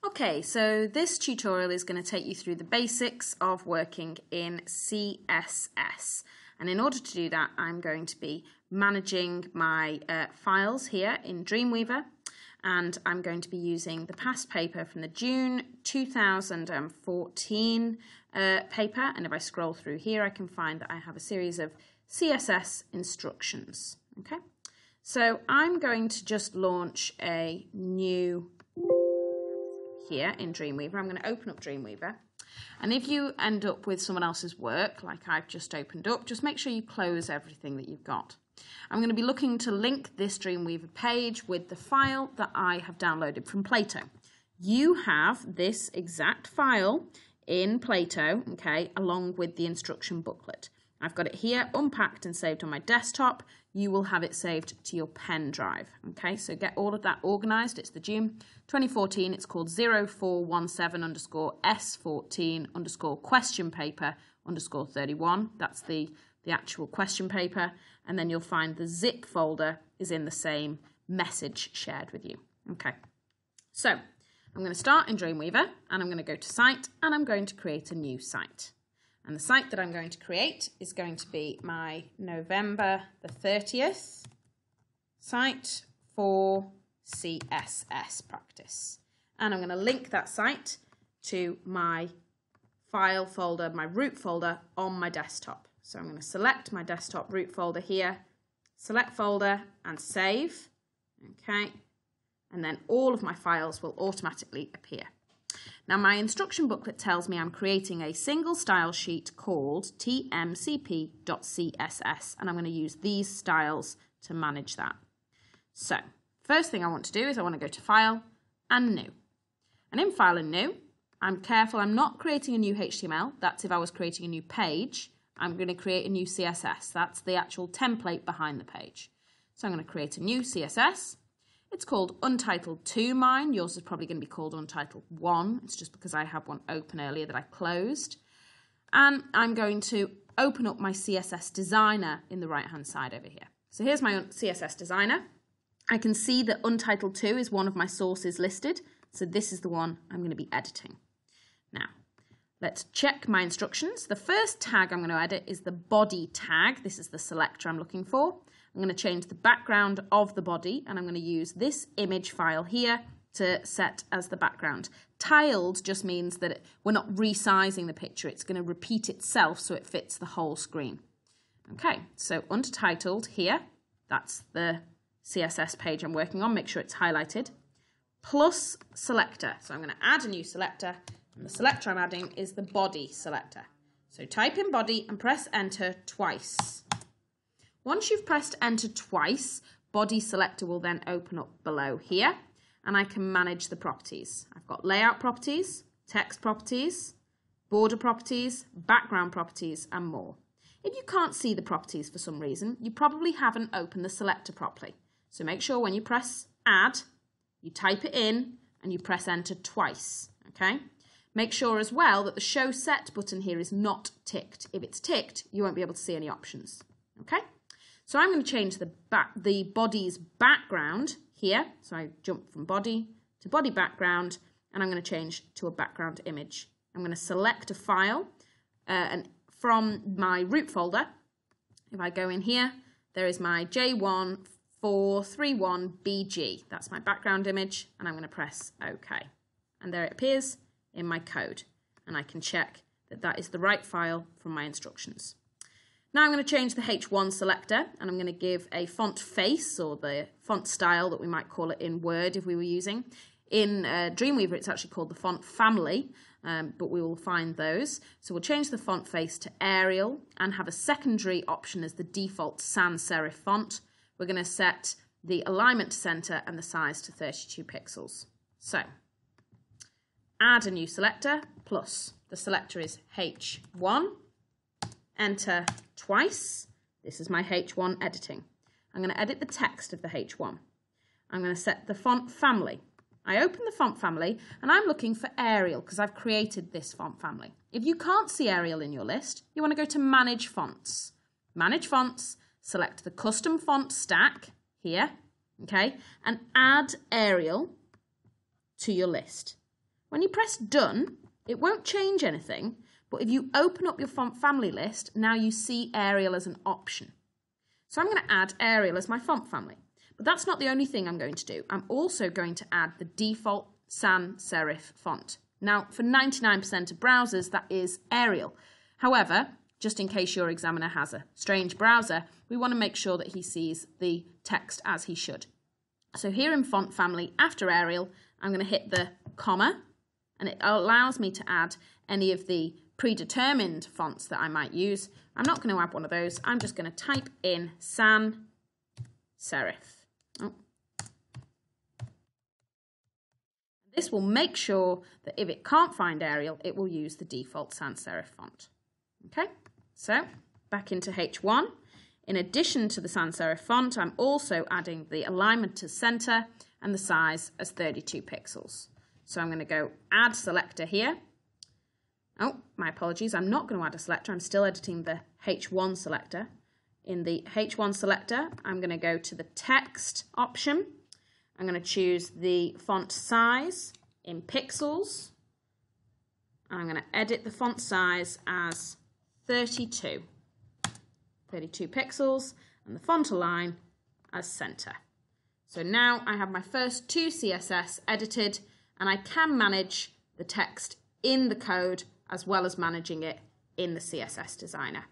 Okay, so this tutorial is going to take you through the basics of working in CSS. And in order to do that, I'm going to be managing my files here in Dreamweaver. And I'm going to be using the past paper from the June 2014 paper. And if I scroll through here, I can find that I have a series of CSS instructions. Okay, so I'm going to just launch a new here in Dreamweaver. I'm going to open up Dreamweaver, and if you end up with someone else's work like I've just opened up, just make sure you close everything that you've got. I'm going to be looking to link this Dreamweaver page with the file that I have downloaded from Plato. You have this exact file in Plato, okay, along with the instruction booklet. I've got it here unpacked and saved on my desktop. You will have it saved to your pen drive. Okay, so get all of that organized. It's the June 2014. It's called 0417_S14_ question paper 31. That's the actual question paper. And then you'll find the zip folder is in the same message shared with you. Okay, so I'm going to start in Dreamweaver and I'm going to go to site and I'm going to create a new site. And the site that I'm going to create is going to be my November the 30th site for CSS practice. And I'm going to link that site to my file folder, my root folder on my desktop. So I'm going to select my desktop root folder here, select folder and save. Okay. And then all of my files will automatically appear. Now my instruction booklet tells me I'm creating a single style sheet called tmcp.css, and I'm going to use these styles to manage that. So first thing I want to do is I want to go to File and New. And in File and New, I'm careful I'm not creating a new HTML. That's if I was creating a new page. I'm going to create a new CSS. That's the actual template behind the page. So I'm going to create a new CSS. It's called Untitled 2 mine. Yours is probably going to be called Untitled 1. It's just because I had one open earlier that I closed. And I'm going to open up my CSS designer in the right-hand side over here. So here's my CSS designer. I can see that Untitled 2 is one of my sources listed. So this is the one I'm going to be editing. Now, let's check my instructions. The first tag I'm going to edit is the body tag. This is the selector I'm looking for. I'm going to change the background of the body and I'm going to use this image file here to set as the background. Tiled just means that we're not resizing the picture. It's going to repeat itself so it fits the whole screen. Okay, so under titled here, that's the CSS page I'm working on. Make sure it's highlighted. Plus selector. So I'm going to add a new selector, and the selector I'm adding is the body selector. So type in body and press enter twice. Once you've pressed enter twice, body selector will then open up below here and I can manage the properties. I've got layout properties, text properties, border properties, background properties and more. If you can't see the properties for some reason, you probably haven't opened the selector properly. So make sure when you press add, you type it in and you press enter twice. Okay? Make sure as well that the show set button here is not ticked. If it's ticked, you won't be able to see any options. Okay? So I'm going to change the body's background here. So I jump from body to body background, and I'm going to change to a background image. I'm going to select a file, and from my root folder, if I go in here, there is my J1431BG. That's my background image, and I'm going to press OK. And there it appears in my code, and I can check that that is the right file from my instructions. Now I'm going to change the H1 selector and I'm going to give a font face, or the font style that we might call it in Word if we were using. In Dreamweaver it's actually called the font family, but we will find those. So we'll change the font face to Arial and have a secondary option as the default sans serif font. We're going to set the alignment to center and the size to 32 pixels. So add a new selector, plus the selector is H1. Enter twice. This is my H1 editing. I'm going to edit the text of the H1. I'm going to set the font family. I open the font family and I'm looking for Arial because I've created this font family. If you can't see Arial in your list, you want to go to Manage Fonts. Manage Fonts, select the custom font stack here, okay, and add Arial to your list. When you press done, it won't change anything, but if you open up your font family list, now you see Arial as an option. So I'm going to add Arial as my font family. But that's not the only thing I'm going to do. I'm also going to add the default sans serif font. Now, for 99% of browsers, that is Arial. However, just in case your examiner has a strange browser, we want to make sure that he sees the text as he should. So here in font family, after Arial, I'm going to hit the comma, and it allows me to add any of the predetermined fonts that I might use. I'm not going to add one of those. I'm just going to type in sans serif. Oh. This will make sure that if it can't find Arial, it will use the default sans serif font. Okay, so back into H1. In addition to the sans serif font, I'm also adding the alignment to center and the size as 32 pixels. So I'm going to go add selector here. Oh, my apologies, I'm not going to add a selector. I'm still editing the H1 selector. In the H1 selector, I'm going to go to the text option. I'm going to choose the font size in pixels. I'm going to edit the font size as 32 pixels, and the font align as center. So now I have my first two CSS edited, and I can manage the text in the code as well as managing it in the CSS designer.